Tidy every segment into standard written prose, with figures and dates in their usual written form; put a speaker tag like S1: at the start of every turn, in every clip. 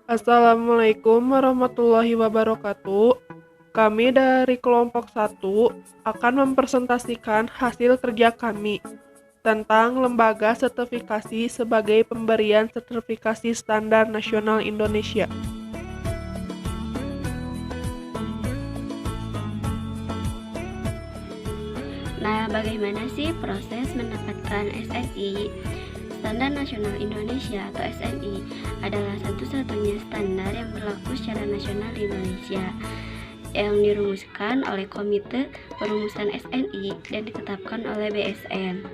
S1: Assalamualaikum warahmatullahi wabarakatuh. Kami dari kelompok 1 akan mempresentasikan hasil kerja kami tentang lembaga sertifikasi sebagai pemberian sertifikasi standar nasional Indonesia.
S2: Nah, bagaimana sih proses mendapatkan SNI? Standar Nasional Indonesia atau SNI adalah satu-satunya standar yang berlaku secara nasional di Indonesia yang dirumuskan oleh Komite Perumusan SNI dan ditetapkan oleh BSN.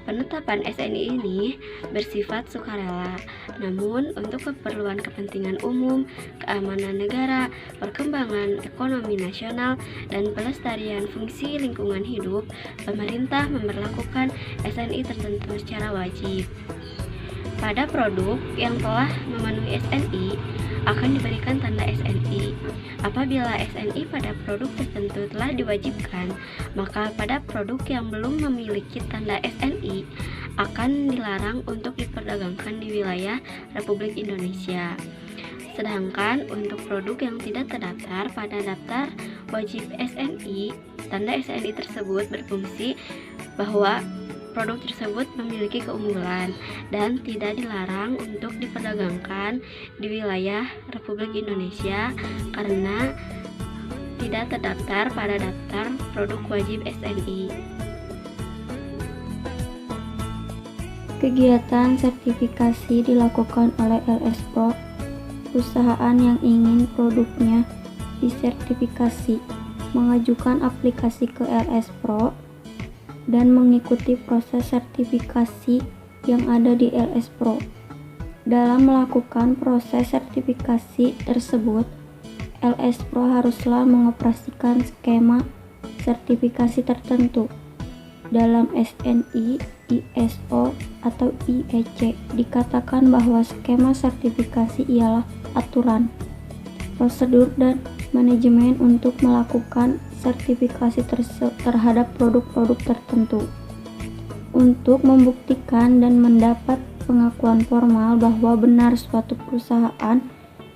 S2: Penetapan SNI ini bersifat sukarela, namun untuk keperluan kepentingan umum, keamanan negara, perkembangan ekonomi nasional, dan pelestarian fungsi lingkungan hidup, pemerintah memberlakukan SNI tertentu secara wajib. Pada produk yang telah memenuhi SNI, akan diberikan tanda SNI. Apabila SNI pada produk tertentu telah diwajibkan, maka pada produk yang belum memiliki tanda SNI akan dilarang untuk diperdagangkan di wilayah Republik Indonesia. Sedangkan untuk produk yang tidak terdaftar pada daftar wajib SNI, tanda SNI tersebut berfungsi bahwa produk tersebut memiliki keunggulan dan tidak dilarang untuk diperdagangkan di wilayah Republik Indonesia karena tidak terdaftar pada daftar produk wajib SNI.
S3: Kegiatan sertifikasi dilakukan oleh LS Pro. Perusahaan yang ingin produknya disertifikasi mengajukan aplikasi ke LS Pro dan mengikuti proses sertifikasi yang ada di LS Pro. Dalam melakukan proses sertifikasi tersebut, LS Pro haruslah mengoperasikan skema sertifikasi tertentu. Dalam SNI, ISO, atau IEC dikatakan bahwa skema sertifikasi ialah aturan, prosedur, dan manajemen untuk melakukan sertifikasi terhadap produk-produk tertentu. Untuk membuktikan dan mendapat pengakuan formal bahwa benar suatu perusahaan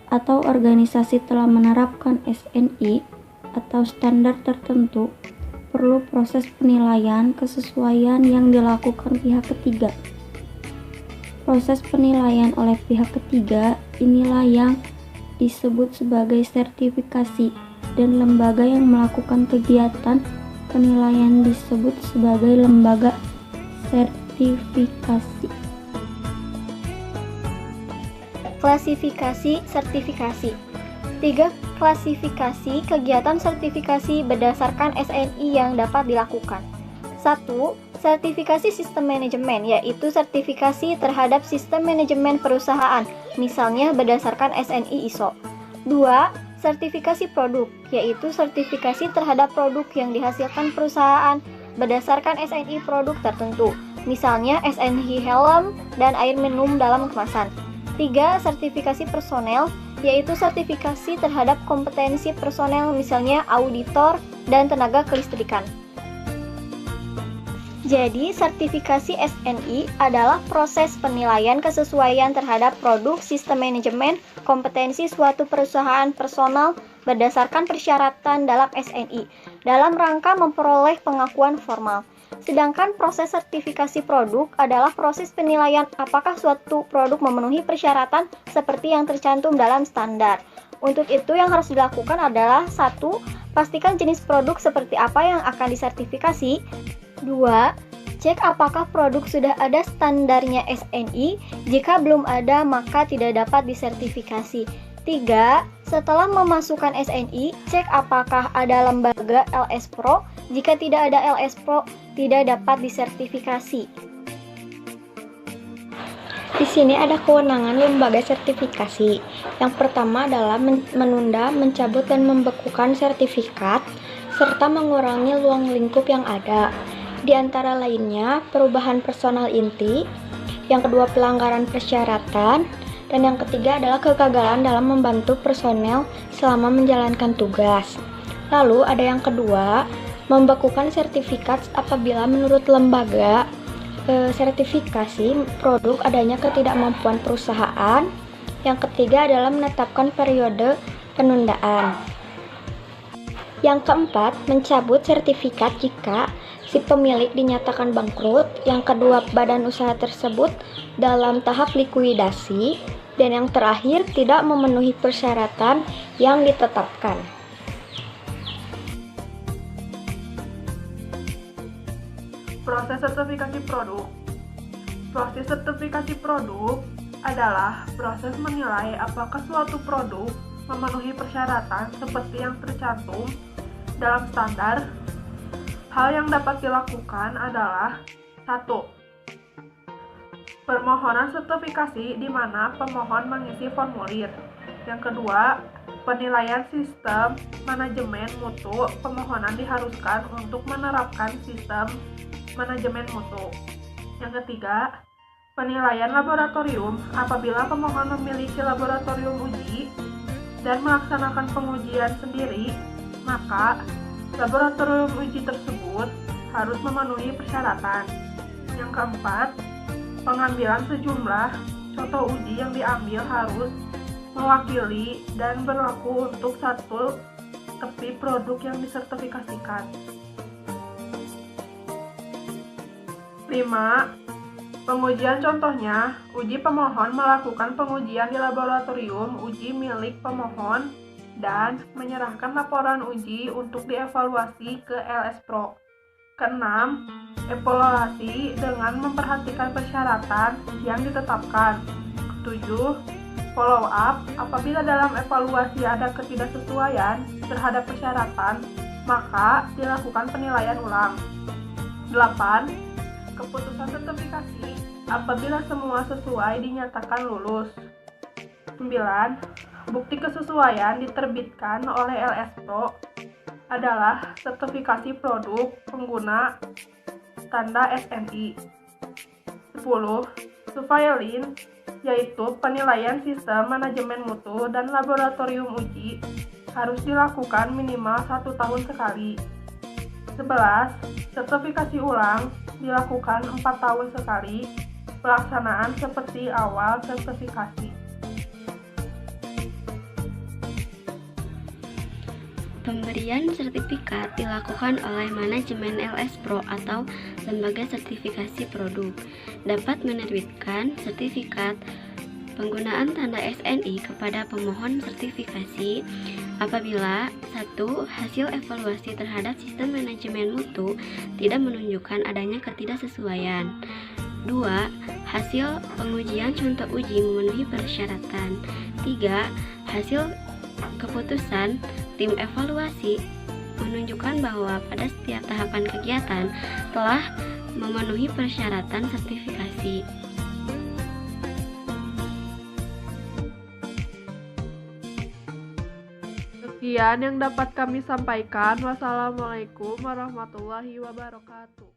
S3: atau organisasi telah menerapkan SNI atau standar tertentu, perlu proses penilaian kesesuaian yang dilakukan pihak ketiga. Proses penilaian oleh pihak ketiga inilah yang disebut sebagai sertifikasi, dan lembaga yang melakukan kegiatan penilaian disebut sebagai lembaga sertifikasi.
S4: Klasifikasi sertifikasi. 3. Klasifikasi kegiatan sertifikasi berdasarkan SNI yang dapat dilakukan. 1. Sertifikasi sistem manajemen, yaitu sertifikasi terhadap sistem manajemen perusahaan, misalnya berdasarkan SNI ISO. 2. Sertifikasi produk, yaitu sertifikasi terhadap produk yang dihasilkan perusahaan berdasarkan SNI produk tertentu, misalnya SNI helm dan air minum dalam kemasan. 3. Sertifikasi personel, yaitu sertifikasi terhadap kompetensi personel, misalnya auditor dan tenaga kelistrikan. Jadi, sertifikasi SNI adalah proses penilaian kesesuaian terhadap produk, sistem manajemen, kompetensi suatu perusahaan personal berdasarkan persyaratan dalam SNI, dalam rangka memperoleh pengakuan formal. Sedangkan proses sertifikasi produk adalah proses penilaian apakah suatu produk memenuhi persyaratan seperti yang tercantum dalam standar. Untuk itu yang harus dilakukan adalah 1. Pastikan jenis produk seperti apa yang akan disertifikasi. 2. Cek apakah produk sudah ada standarnya SNI. Jika belum ada, maka tidak dapat disertifikasi. 3. Setelah memasukkan SNI, cek apakah ada lembaga LS Pro. Jika tidak ada LS Pro, tidak dapat disertifikasi.
S5: Di sini ada kewenangan lembaga sertifikasi. Yang pertama adalah menunda, mencabut, dan membekukan sertifikat, serta mengurangi ruang lingkup yang ada. Di antara lainnya, perubahan personal inti. Yang kedua, pelanggaran persyaratan. Dan yang ketiga adalah kegagalan dalam membantu personel selama menjalankan tugas. Lalu ada yang kedua, membekukan sertifikat apabila menurut lembaga sertifikasi produk adanya ketidakmampuan perusahaan. Yang ketiga adalah menetapkan periode penundaan. Yang keempat, mencabut sertifikat jika si pemilik dinyatakan bangkrut. Yang kedua, badan usaha tersebut dalam tahap likuidasi. Dan yang terakhir, tidak memenuhi persyaratan yang ditetapkan.
S1: Proses sertifikasi produk. Proses sertifikasi produk adalah proses menilai apakah suatu produk memenuhi persyaratan seperti yang tercantum dalam standar. Hal yang dapat dilakukan adalah 1. Permohonan sertifikasi di mana pemohon mengisi formulir. Yang kedua, penilaian sistem manajemen mutu. Pemohonan diharuskan untuk menerapkan sistem manajemen mutu. Yang ketiga, penilaian laboratorium. Apabila pemohon memiliki laboratorium uji dan melaksanakan pengujian sendiri, maka laboratorium uji tersebut harus memenuhi persyaratan. Yang keempat, pengambilan sejumlah contoh uji yang diambil harus mewakili dan berlaku untuk satu tepi produk yang disertifikasikan. 5. Pengujian contohnya, uji pemohon melakukan pengujian di laboratorium uji milik pemohon dan menyerahkan laporan uji untuk dievaluasi ke LS Pro. Keenam, evaluasi dengan memperhatikan persyaratan yang ditetapkan. 7. Follow up, apabila dalam evaluasi ada ketidaksesuaian terhadap persyaratan, maka dilakukan penilaian ulang. 8. Keputusan sertifikasi, apabila semua sesuai dinyatakan lulus. 9. Bukti kesesuaian diterbitkan oleh LS Pro adalah sertifikasi produk pengguna tanda SNI. 10. Surveillance, yaitu penilaian sistem manajemen mutu dan laboratorium uji harus dilakukan minimal 1 tahun sekali. 11. Sertifikasi ulang dilakukan 4 tahun sekali. Pelaksanaan seperti awal sertifikasi.
S2: Pemberian sertifikat dilakukan oleh manajemen LS Pro atau lembaga sertifikasi produk. Dapat menerbitkan sertifikat penggunaan tanda SNI kepada pemohon sertifikasi apabila 1. Hasil evaluasi terhadap sistem manajemen mutu tidak menunjukkan adanya ketidaksesuaian. 2. Hasil pengujian contoh uji memenuhi persyaratan. 3. Hasil keputusan tim evaluasi menunjukkan bahwa pada setiap tahapan kegiatan telah memenuhi persyaratan sertifikasi.
S1: Sekian yang dapat kami sampaikan. Wassalamualaikum warahmatullahi wabarakatuh.